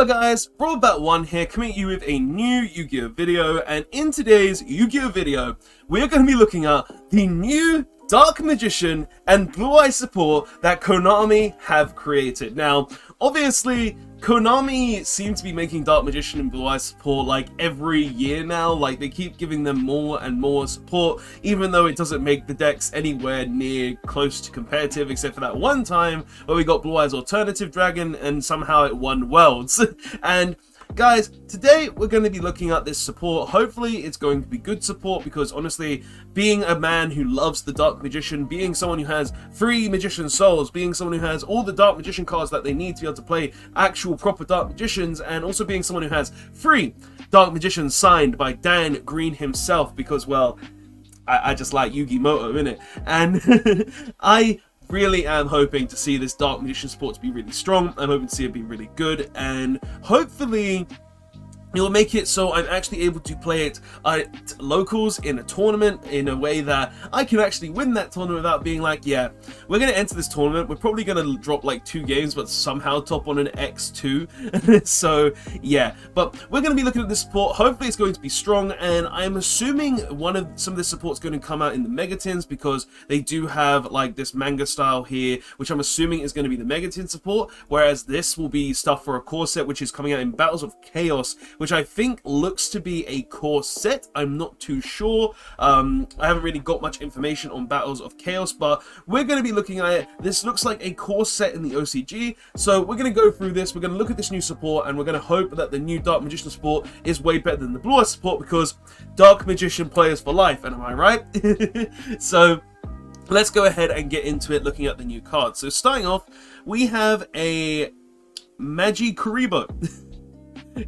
Hello guys, Brawl1 here, coming at you with a new Yu-Gi-Oh video, and in today's Yu-Gi-Oh video, we're going to be looking at the new Dark Magician and Blue Eye support that Konami have created. Now, obviously, Konami seem to be making Dark Magician and Blue Eye support like every year now. Like, they keep giving them more and more support, even though it doesn't make the decks anywhere near close to competitive, except for that one time where we got Blue Eye's Alternative Dragon and somehow it won Worlds. And guys, today we're going to be looking at this support. Hopefully it's going to be good support, because honestly, being a man who loves the Dark Magician, being someone who has 3 Magician Souls, being someone who has all the Dark Magician cards that they need to be able to play actual proper Dark Magicians, and also being someone who has 3 Dark Magicians signed by Dan Green himself, because, well, I just like Yu-Gi-Moto, innit? And I really am hoping to see this Dark Magician support to be really strong. I'm hoping to see it be really good, and hopefully it will make it so I'm actually able to play it at locals in a tournament in a way that I can actually win that tournament without being like, yeah, we're going to enter this tournament, we're probably going to drop like 2 games but somehow top on an X2. So yeah, but we're going to be looking at this support. Hopefully it's going to be strong, and I'm assuming some of this support's going to come out in the Megatins, because they do have like this manga style here, which I'm assuming is going to be the Megatin support, whereas this will be stuff for a core set which is coming out in Battles of Chaos, which I think looks to be a core set. I'm not too sure. I haven't really got much information on Battles of Chaos, but we're going to be looking at it. This looks like a core set in the OCG, so we're going to go through this. We're going to look at this new support, and we're going to hope that the new Dark Magician support is way better than the Blue Eye support, because Dark Magician players for life, and am I right? So let's go ahead and get into it, looking at the new cards. So starting off, we have a Meiji Kuribo.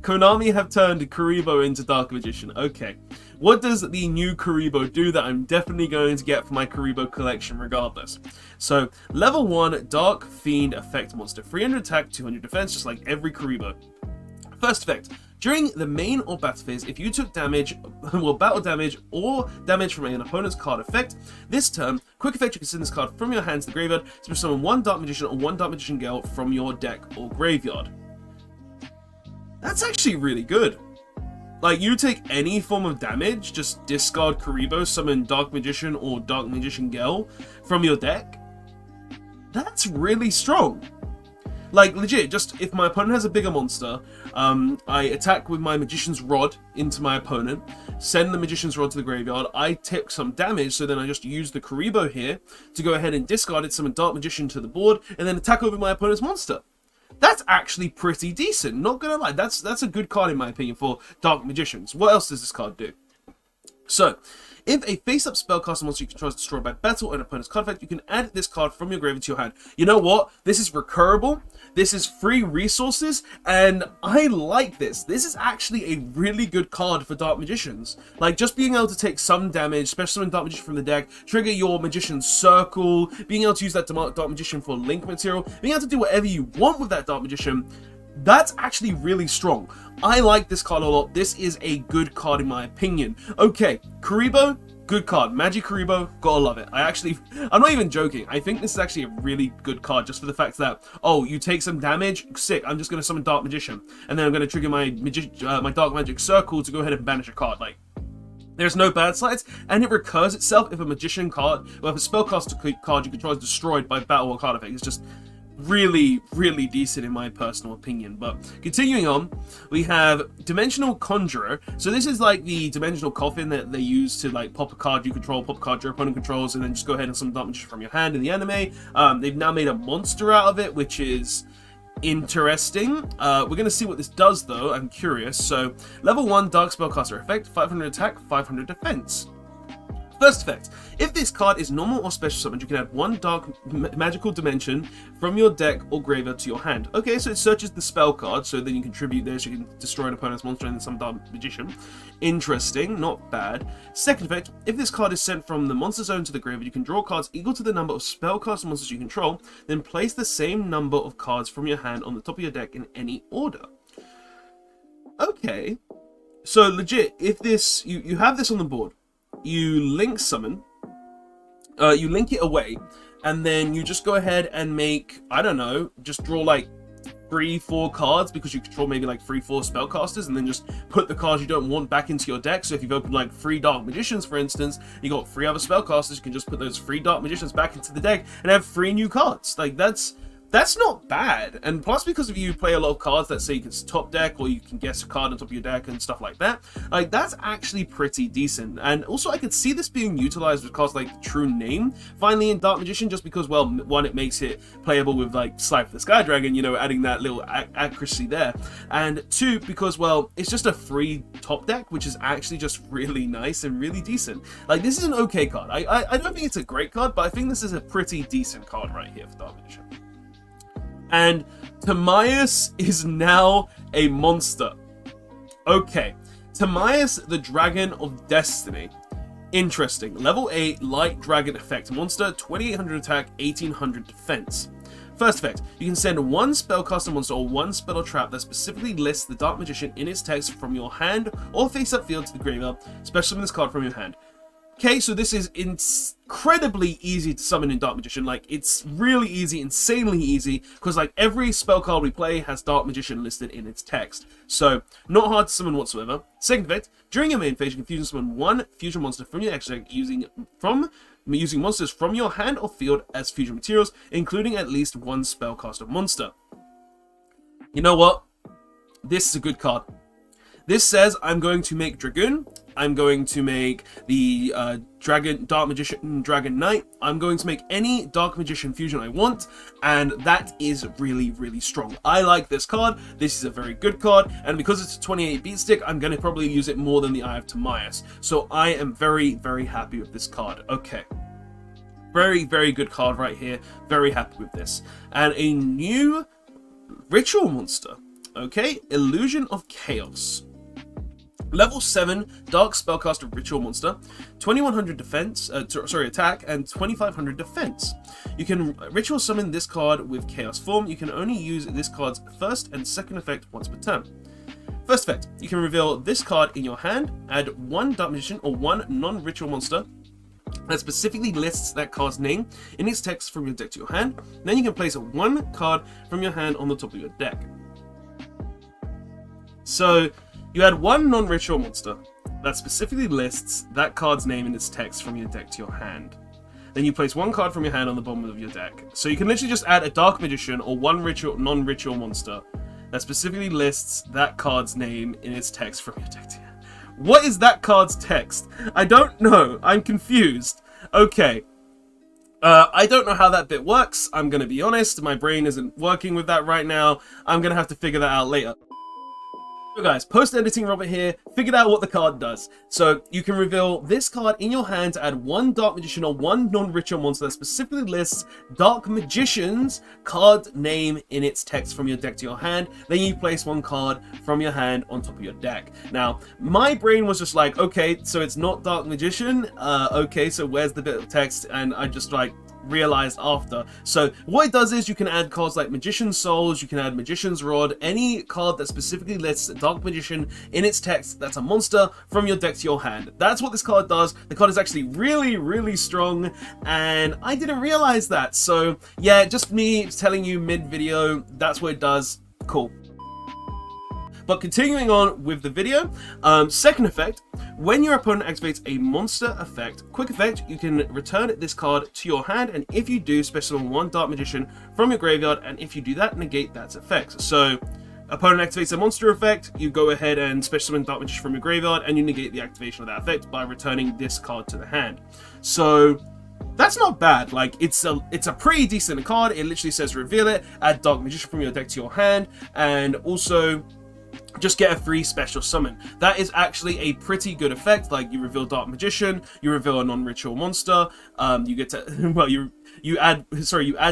Konami have turned Kuribo into Dark Magician. Okay, what does the new Kuribo do that I'm definitely going to get for my Kuribo collection regardless? So, level 1, Dark Fiend effect monster. 300 attack, 200 defense, just like every Kuribo. First effect. During the main or battle phase, if you took damage, well, battle damage, or damage from an opponent's card effect, this turn, quick effect, you can send this card from your hand to the graveyard to summon 1 Dark Magician or 1 Dark Magician Girl from your deck or graveyard. That's actually really good. Like, you take any form of damage, just discard Kuribo, summon Dark Magician or Dark Magician Girl from your deck. That's really strong. Like, legit, just if my opponent has a bigger monster, I attack with my Magician's Rod into my opponent, send the Magician's Rod to the graveyard, I take some damage, so then I just use the Kuribo here to go ahead and discard it, summon Dark Magician to the board, and then attack over my opponent's monster. That's actually pretty decent, not gonna lie. That's a good card in my opinion for Dark Magicians. What else does this card do? So, if a face-up spellcaster monster you control is destroyed by battle and opponent's card effect, you can add this card from your graveyard to your hand. You know what? This is recurable, this is free resources, and I like this. This is actually a really good card for Dark Magicians. Like, just being able to take some damage, especially when Dark Magician from the deck, trigger your Magician's Circle, being able to use that Dark Magician for link material, being able to do whatever you want with that Dark Magician, that's actually really strong. I like this card a lot. This is a good card in my opinion. Okay, Kuribo, good card. Meiji Kuribo, gotta love it. I'm not even joking. I think this is actually a really good card, just for the fact that, oh, you take some damage, sick, I'm just gonna summon Dark Magician, and then I'm gonna trigger my my Dark Magic Circle to go ahead and banish a card. Like, there's no bad sides, and it recurs itself if a Magician card, or if a Spellcaster card you control is destroyed by battle or card effect. It's just really, really decent in my personal opinion. But continuing on, we have Dimensional Conjurer. So this is like the dimensional coffin that they use to like pop a card you control, pop a card your opponent controls, and then just go ahead and summon Dark Magician from your hand in the anime. They've now made a monster out of it, which is interesting. We're going to see what this does though, I'm curious. So, level 1 Dark Spellcaster effect, 500 attack, 500 defense. First effect, if this card is normal or special summoned, you can add 1 dark magical dimension from your deck or graveyard to your hand. Okay, so it searches the spell card, so then you contribute this, you can destroy an opponent's monster and then some Dark Magician. Interesting, not bad. Second effect, if this card is sent from the monster zone to the graveyard, you can draw cards equal to the number of spellcaster monsters you control, then place the same number of cards from your hand on the top of your deck in any order. Okay, so legit, if this, you have this on the board, you link summon, you link it away, and then you just go ahead and make, I don't know, just draw like 3-4 cards because you control maybe like 3-4 spellcasters, and then just put the cards you don't want back into your deck. So if you've opened like 3 Dark Magicians, for instance, you got 3 other spellcasters, you can just put those 3 Dark Magicians back into the deck and have 3 new cards. Like, that's not bad. And plus, because if you play a lot of cards that say you can top deck or you can guess a card on top of your deck and stuff like that, like, that's actually pretty decent. And also, I could see this being utilized with cards like True Name finally in Dark Magician, just because, well, one, it makes it playable with like Slife the Sky Dragon, you know, adding that little accuracy there, and 2, because, well, it's just a free top deck, which is actually just really nice and really decent. Like, this is an okay card. I don't think it's a great card, but I think this is a pretty decent card right here for Dark Magician. And Timaeus is now a monster. Okay, Timaeus, the Dragon of Destiny. Interesting. Level 8 Light Dragon Effect monster, 2800 attack, 1800 defense. First effect, you can send 1 spellcaster monster or 1 spell or trap that specifically lists the Dark Magician in its text from your hand or face-up field to the graveyard. Special summon this card from your hand. Okay, so this is incredibly easy to summon in Dark Magician. Like, it's really easy, insanely easy, because like every spell card we play has Dark Magician listed in its text. So, not hard to summon whatsoever. Second effect, during your main phase, you can fusion summon 1 fusion monster from your extra deck using monsters from your hand or field as fusion materials, including at least 1 spellcaster monster. You know what? This is a good card. This says I'm going to make Dragoon, I'm going to make the Dark Magician Dragon Knight, I'm going to make any Dark Magician fusion I want, and that is really, really strong. I like this card, this is a very good card, and because it's a 28 beat stick, I'm going to probably use it more than the Eye of Timaeus. So I am very, very happy with this card. Okay. Very, very good card right here. Very happy with this. And a new ritual monster. Okay, Illusion of Chaos. Level 7 Dark Spellcaster Ritual Monster, 2100 defense, attack, and 2500 defense. You can ritual summon this card with Chaos form. You can only use this card's first and second effect once per turn. First effect, you can reveal this card in your hand, add 1 Dark Magician or 1 non-ritual monster that specifically lists that card's name in its text from your deck to your hand. Then you can place 1 card from your hand on the top of your deck. So, you add 1 non-ritual monster that specifically lists that card's name in its text from your deck to your hand. Then you place 1 card from your hand on the bottom of your deck. So you can literally just add a Dark Magician or 1 non-ritual monster that specifically lists that card's name in its text from your deck to your hand. What is that card's text? I don't know. I'm confused. Okay. I don't know how that bit works. I'm going to be honest. My brain isn't working with that right now. I'm going to have to figure that out later. So guys, post-editing Robert here, figured out what the card does. So you can reveal this card in your hand to add 1 Dark Magician or 1 non-ritual monster that specifically lists Dark Magician's card name in its text from your deck to your hand. Then you place 1 card from your hand on top of your deck. Now, my brain was just like, okay, so it's not Dark Magician. Okay, so where's the bit of text? And I just like realized after. So what it does is you can add cards like Magician's Souls, you can add Magician's Rod, any card that specifically lists Dark Magician in its text that's a monster from your deck to your hand. That's what this card does. The card is actually really, really strong, and I didn't realize that. So yeah, just me telling you mid-video, that's what it does. Cool. But continuing on with the video, second effect, when your opponent activates a monster effect, quick effect, you can return this card to your hand, and if you do, special summon 1 Dark Magician from your graveyard, and if you do that, negate that effect. So, opponent activates a monster effect, you go ahead and special summon Dark Magician from your graveyard, and you negate the activation of that effect by returning this card to the hand. So, that's not bad. Like, it's a pretty decent card. It literally says reveal it, add Dark Magician from your deck to your hand, and also just get a free special summon. That is actually a pretty good effect. Like, you reveal Dark Magician, you reveal a non-ritual monster, you get to, well, you add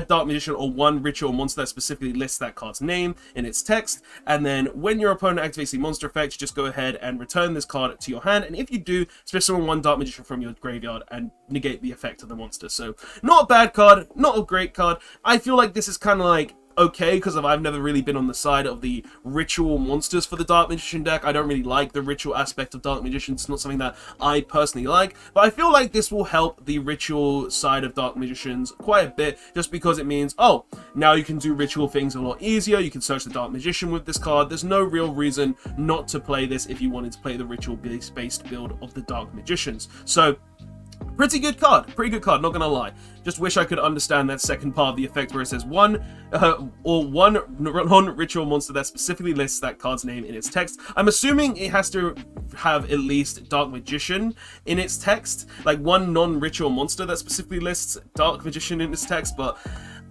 Dark Magician or 1 ritual monster that specifically lists that card's name in its text, and then when your opponent activates a monster effect, you just go ahead and return this card to your hand, and if you do, special summon 1 Dark Magician from your graveyard and negate the effect of the monster. So, not a bad card, not a great card. I feel like this is kind of like okay, because I've never really been on the side of the ritual monsters for the Dark Magician deck. I don't really like the ritual aspect of Dark Magician. It's not something that I personally like, but I feel like this will help the ritual side of Dark Magicians quite a bit, just because it means, oh, now you can do ritual things a lot easier. You can search the Dark Magician with this card. There's no real reason not to play this if you wanted to play the ritual-based build of the Dark Magicians. So, pretty good card, not gonna lie. Just wish I could understand that second part of the effect where it says one non-ritual monster that specifically lists that card's name in its text. I'm assuming it has to have at least Dark Magician in its text, like one non-ritual monster that specifically lists Dark Magician in its text, but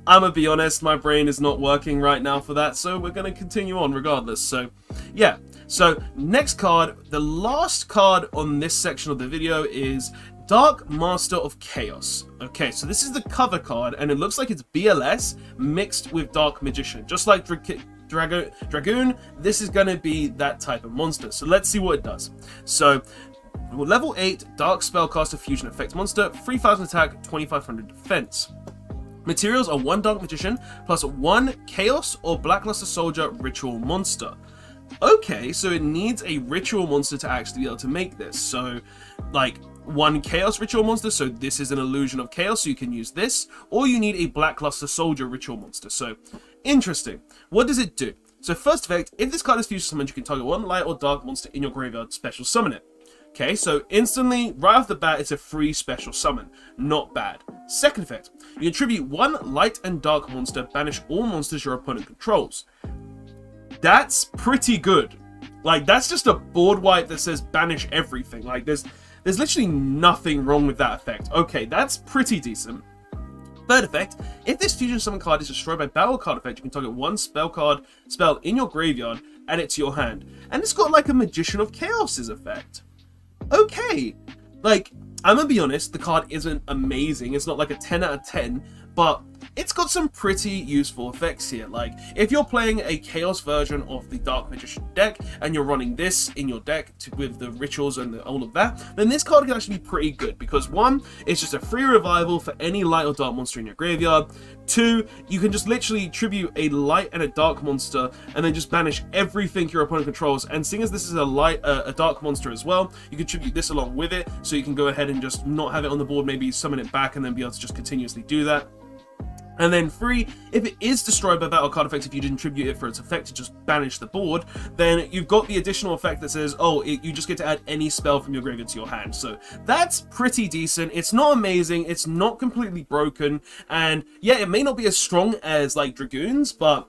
I'm gonna be honest, my brain is not working right now for that, so we're gonna continue on regardless. So, yeah. So, next card, the last card on this section of the video is Dark Master of Chaos. Okay, so this is the cover card, and it looks like it's BLS mixed with Dark Magician. Just like Dragoon, this is going to be that type of monster. So let's see what it does. So, level 8, Dark Spellcaster Fusion Effect Monster, 3000 attack, 2500 defense. Materials are 1 Dark Magician, plus 1 Chaos or Blackluster Soldier Ritual Monster. Okay, so it needs a Ritual Monster to actually be able to make this. So, like, 1 Chaos Ritual Monster, so this is an illusion of Chaos, so you can use this, or you need a Blackluster Soldier Ritual Monster. So, interesting. What does it do? So, first effect, if this card is fusion summoned, you can target 1 light or dark monster in your graveyard, special summon it. Okay, so instantly, right off the bat, it's a free special summon. Not bad. Second effect, you attribute 1 light and dark monster, banish all monsters your opponent controls. That's pretty good. Like, that's just a board wipe that says banish everything. Like, there's literally nothing wrong with that effect. Okay, that's pretty decent. Third effect, if this fusion summon card is destroyed by battle card effect, you can target 1 spell in your graveyard, add it to your hand. And it's got like a Magician of Chaos's effect. Okay, like, I'm gonna be honest, the card isn't amazing. It's not like a 10 out of 10, but it's got some pretty useful effects here. Like, if you're playing a Chaos version of the Dark Magician deck, and you're running this in your deck with the rituals and all of that, then this card can actually be pretty good, because 1, it's just a free revival for any light or dark monster in your graveyard. 2, you can just literally tribute a light and a dark monster, and then just banish everything your opponent controls. And seeing as this is a dark monster as well, you can tribute this along with it, so you can go ahead and just not have it on the board, maybe summon it back, and then be able to just continuously do that. And then 3, if it is destroyed by battle card effect, if you didn't tribute it for its effect to just banish the board, then you've got the additional effect that says, oh, you just get to add any spell from your graveyard to your hand. So that's pretty decent. It's not amazing, it's not completely broken, and yeah, it may not be as strong as like Dragoons, but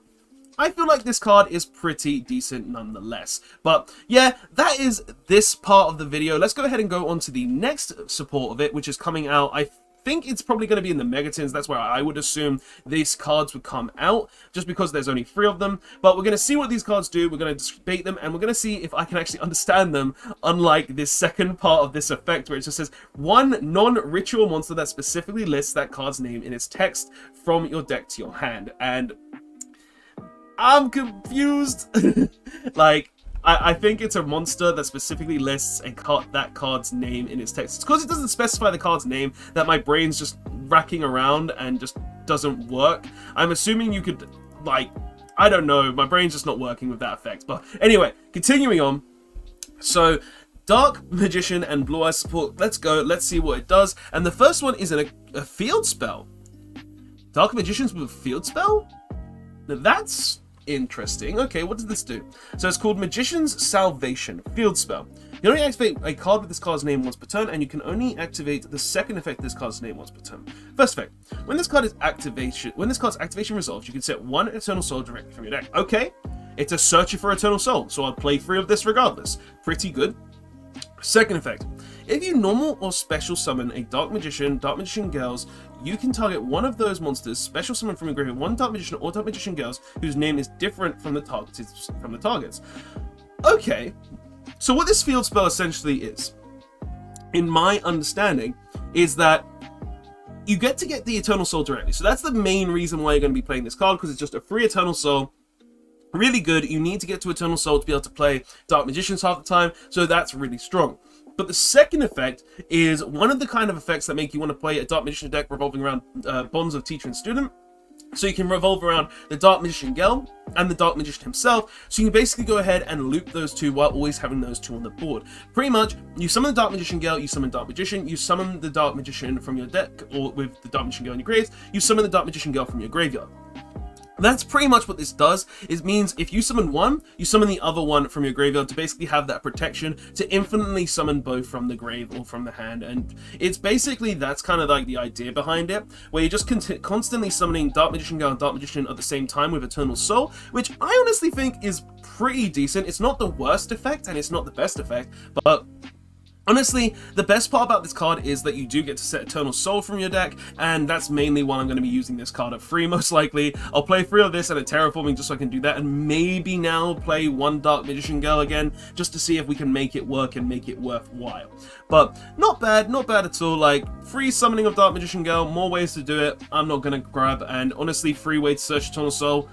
I feel like this card is pretty decent nonetheless. But yeah, that is this part of the video. Let's go ahead and go on to the next support of it, which is coming out, I think it's probably going to be in the Megatins. That's where I would assume these cards would come out, just because there's only 3 of them. But we're going to see what these cards do, we're going to debate them, and we're going to see if I can actually understand them, unlike this second part of this effect where it just says 1 non-ritual monster that specifically lists that card's name in its text from your deck to your hand. And I'm confused. Like, I think it's a monster that specifically lists that card's name in its text. It's because it doesn't specify the card's name that my brain's just racking around and just doesn't work. I'm assuming you could, like, I don't know, my brain's just not working with that effect. But anyway, continuing on. So, Dark Magician and Blue Eyes support, let's go, let's see what it does. And the first one is a field spell. Dark Magicians with a field spell? Now that's interesting. Okay, what does this do? So it's called Magician's Salvation, field spell. You only activate a card with this card's name once per turn, and you can only activate the second effect of this card's name once per turn. First effect, when this card's activation resolves, you can set 1 Eternal Soul directly from your deck. Okay, it's a searcher for Eternal Soul, so I'll play 3 of this regardless. Pretty good. Second effect, if you normal or special summon a Dark Magician Girls, you can target one of those monsters, special summon from your graveyard 1 Dark Magician or Dark Magician Girls whose name is different from the targets. Okay, so what this field spell essentially is, in my understanding, is that you get the Eternal Soul directly. So that's the main reason why you're going to be playing this card, because it's just a free Eternal Soul. Really good. You need to get to Eternal Soul to be able to play Dark Magicians half the time, so that's really strong. But the second effect is one of the kind of effects that make you want to play a Dark Magician deck revolving around bonds of teacher and student. So you can revolve around the Dark Magician Girl and the Dark Magician himself, so you can basically go ahead and loop those two while always having those two on the board. Pretty much, you summon the Dark Magician Girl, you summon Dark Magician, you summon the Dark Magician from your deck, or with the Dark Magician Girl in your grave, you summon the Dark Magician Girl from your graveyard. That's pretty much what this does. It means if you summon one, you summon the other one from your graveyard to basically have that protection to infinitely summon both from the grave or from the hand. And it's basically, that's kind of like the idea behind it, where you're just constantly summoning Dark Magician Girl and Dark Magician at the same time with Eternal Soul, which I honestly think is pretty decent. It's not the worst effect and it's not the best effect, but honestly, the best part about this card is that you do get to set Eternal Soul from your deck, and that's mainly why I'm going to be using this card at 3, most likely. I'll play 3 of this and a Terraforming just so I can do that, and maybe now play 1 Dark Magician Girl again, just to see if we can make it work and make it worthwhile. But not bad at all. Like, free summoning of Dark Magician Girl, more ways to do it, I'm not going to grab, and honestly, free way to search Eternal Soul,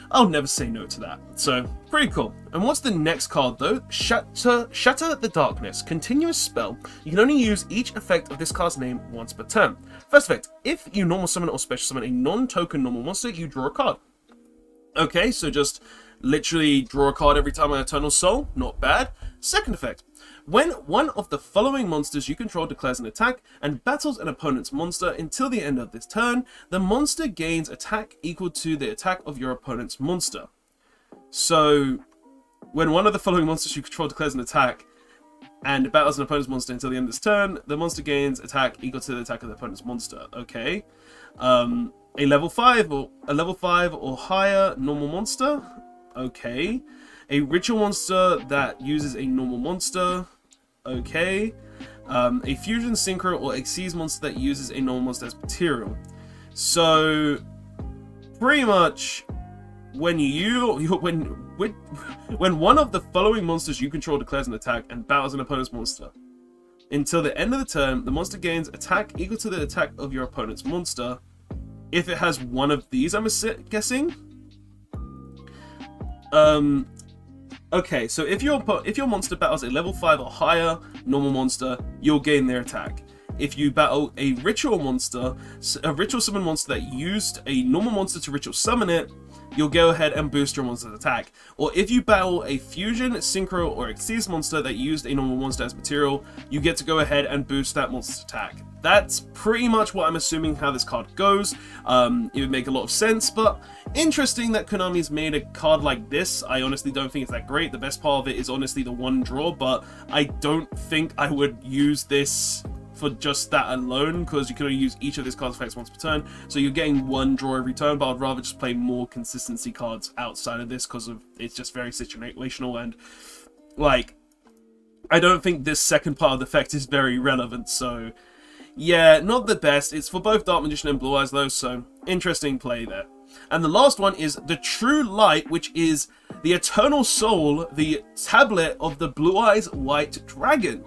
I'll never say no to that. So, pretty cool. And what's the next card though? Shatter the Darkness. Continuous spell. You can only use each effect of this card's name once per turn. First effect, if you normal summon or special summon a non-token normal monster, you draw a card. Okay, so just literally draw a card every time I Eternal Soul. Not bad. Second effect, when one of the following monsters you control declares an attack and battles an opponent's monster until the end of this turn, the monster gains attack equal to the attack of your opponent's monster. So, when one of the following monsters you control declares an attack and battles an opponent's monster until the end of this turn, the monster gains attack equal to the attack of the opponent's monster. Okay. A level 5 or higher normal monster. Okay. A ritual monster that uses a normal monster. Okay. A fusion, synchro, or exceeds monster that uses a normal monster as material. So, pretty much, when one of the following monsters you control declares an attack and battles an opponent's monster, until the end of the turn, the monster gains attack equal to the attack of your opponent's monster. If it has one of these, I'm guessing. Okay, so if your monster battles a level 5 or higher normal monster, you'll gain their attack. If you battle a ritual monster, a ritual summon monster that used a normal monster to ritual summon it, you'll go ahead and boost your monster's attack. Or if you battle a fusion, synchro, or exceeds monster that used a normal monster as material, you get to go ahead and boost that monster's attack. That's pretty much what I'm assuming how this card goes. It would make a lot of sense, but interesting that Konami's made a card like this. I honestly don't think it's that great. The best part of it is honestly the one draw, but I don't think I would use this for just that alone, because you can only use each of these cards' effects once per turn, so you're getting one draw every turn. But I'd rather just play more consistency cards outside of this, because it's just very situational, and like, I don't think this second part of the effect is very relevant. So yeah, not the best. It's for both Dark Magician and Blue Eyes though, so interesting play there. And the last one is the True Light, which is the Eternal Soul, the tablet of the Blue Eyes White Dragon.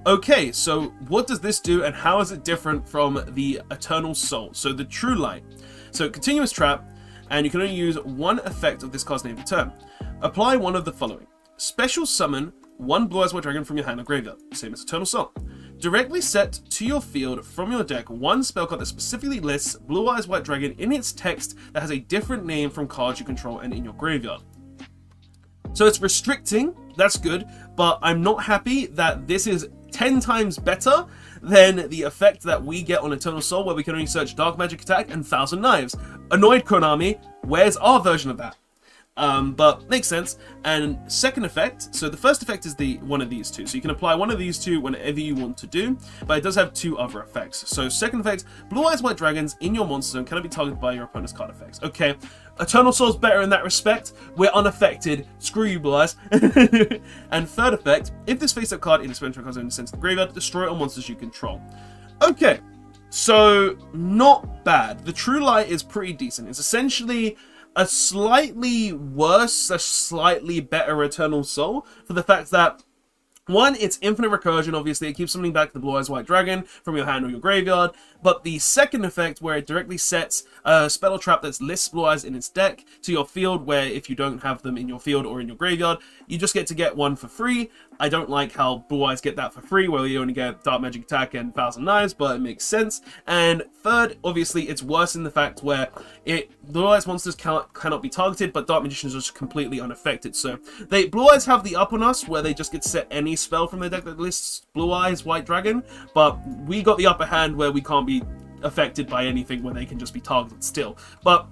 Okay, so what does this do and how is it different from the Eternal Soul? So the True Light. So continuous trap, and you can only use one effect of this card's name per turn. Apply one of the following. Special summon one Blue Eyes White Dragon from your hand or graveyard, same as Eternal Soul. Directly set to your field from your deck one spell card that specifically lists Blue Eyes White Dragon in its text that has a different name from cards you control and in your graveyard. So it's restricting, that's good, but I'm not happy that this is 10 times better than the effect that we get on Eternal Soul, where we can only search Dark Magic Attack and Thousand Knives. Annoyed Konami, where's our version of that? But makes sense. And second effect, so the first effect is one of these two, so you can apply one of these two whenever you want to do, but it does have two other effects. So second effect, Blue Eyes White Dragons in your monster zone cannot be targeted by your opponent's card effects. Okay, Eternal Soul's better in that respect. We're unaffected. Screw you, Blue Eyes. And third effect, if this face-up card in a spell card zone is sent to the graveyard, destroy all monsters you control. Okay, so not bad. The True Light is pretty decent. It's essentially a slightly worse, a slightly better Eternal Soul, for the fact that, one, it's infinite recursion, obviously, it keeps summoning back the Blue Eyes White Dragon from your hand or your graveyard, but the second effect, where it directly sets a spell or trap that lists Blue Eyes in its deck to your field, where if you don't have them in your field or in your graveyard, you just get to get one for free. I don't like how Blue Eyes get that for free, where you only get Dark Magic Attack and Thousand Knives, but it makes sense. And third, obviously, it's worse in the fact where Blue Eyes monsters cannot be targeted, but Dark Magicians are just completely unaffected. So Blue Eyes have the up on us, where they just get to set any spell from their deck that lists Blue Eyes, White Dragon, but we got the upper hand where we can't be affected by anything, where they can just be targeted still. But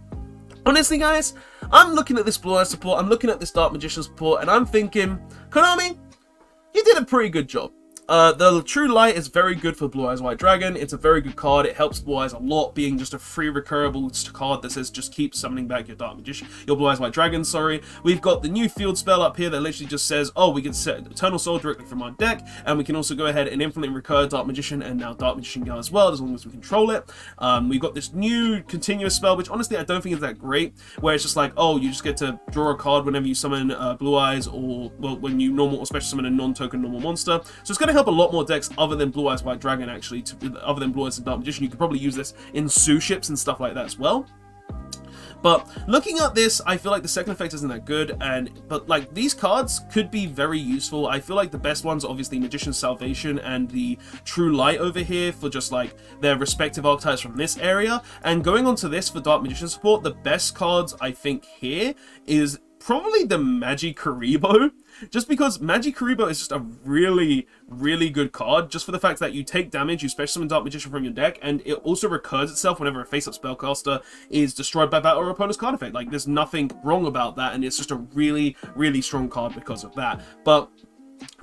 honestly, guys, I'm looking at this Blue Eyes support, I'm looking at this Dark Magician support, and I'm thinking, Konami, you did a pretty good job. The True Light is very good for Blue Eyes White Dragon. It's a very good card. It helps Blue Eyes a lot, being just a free recurable card that says just keep summoning back your Dark Magician, your Blue Eyes White Dragon, sorry. We've got the new field spell up here that literally just says, oh, we can set Eternal Soul directly from our deck, and we can also go ahead and infinitely recur Dark Magician, and now Dark Magician go as well, as long as we control it. We've got this new continuous spell, which honestly I don't think is that great, where it's just like, oh, you just get to draw a card whenever you summon Blue Eyes, or, well, when you normal or special summon a non-token normal monster. So it's going to help a lot more decks other than Blue Eyes White Dragon, actually, other than Blue Eyes and Dark Magician. You could probably use this in Sue ships and stuff like that as well. But looking at this, I feel like the second effect isn't that good, but like these cards could be very useful. I feel like the best ones are obviously Magician's Salvation and the True Light over here for just like their respective archetypes from this area. And going on to this for Dark Magician support, the best cards I think here is probably the Meiji Kuribo, just because Meiji Kuribo is just a really, really good card, just for the fact that you take damage, you special summon Dark Magician from your deck, and it also recurs itself whenever a face-up spellcaster is destroyed by battle or opponent's card effect. Like, there's nothing wrong about that, and it's just a really, really strong card because of that. But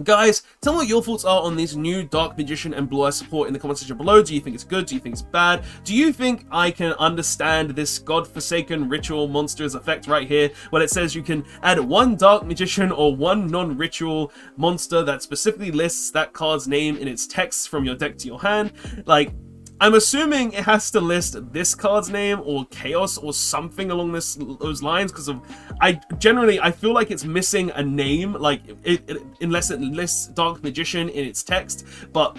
guys, tell me what your thoughts are on this new Dark Magician and Blue Eyes support in the comment section below. Do you think it's good? Do you think it's bad? Do you think I can understand this godforsaken ritual monster's effect right here, when it says you can add one Dark Magician or one non-ritual monster that specifically lists that card's name in its text from your deck to your hand? Like, I'm assuming it has to list this card's name or Chaos or something along those lines, because I feel like it's missing a name, like unless it lists Dark Magician in its text. But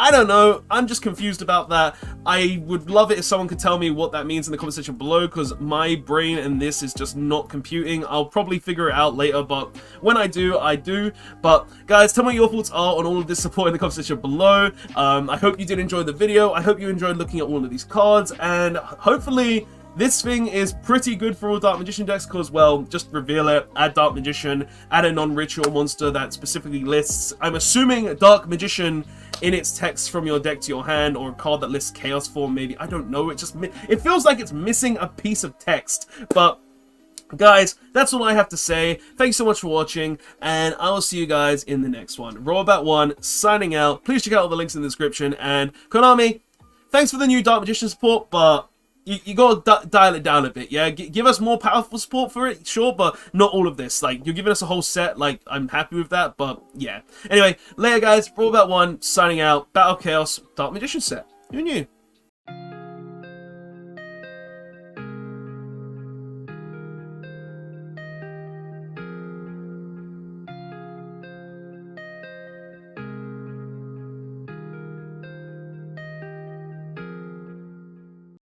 I don't know, I'm just confused about that. I would love it if someone could tell me what that means in the comment section below, because my brain and this is just not computing. I'll probably figure it out later, but when I do, I do. But guys, tell me what your thoughts are on all of this support in the comment section below. I hope you did enjoy the video. I hope you enjoyed looking at all of these cards, and hopefully this thing is pretty good for all Dark Magician decks, because, well, just reveal it, add Dark Magician, add a non-ritual monster that specifically lists, I'm assuming, Dark Magician in its text from your deck to your hand, or a card that lists Chaos form, maybe. I don't know, it feels like it's missing a piece of text. But guys, that's all I have to say. Thanks so much for watching, and I will see you guys in the next one. Robot1 signing out. Please check out all the links in the description, and Konami, thanks for the new Dark Magician support, but you gotta dial it down a bit, yeah? Give us more powerful support for it, sure, but not all of this. Like, you're giving us a whole set, like, I'm happy with that, but yeah. Anyway, later guys, Robot1 signing out. Battle Chaos Dark Magician set. Who knew?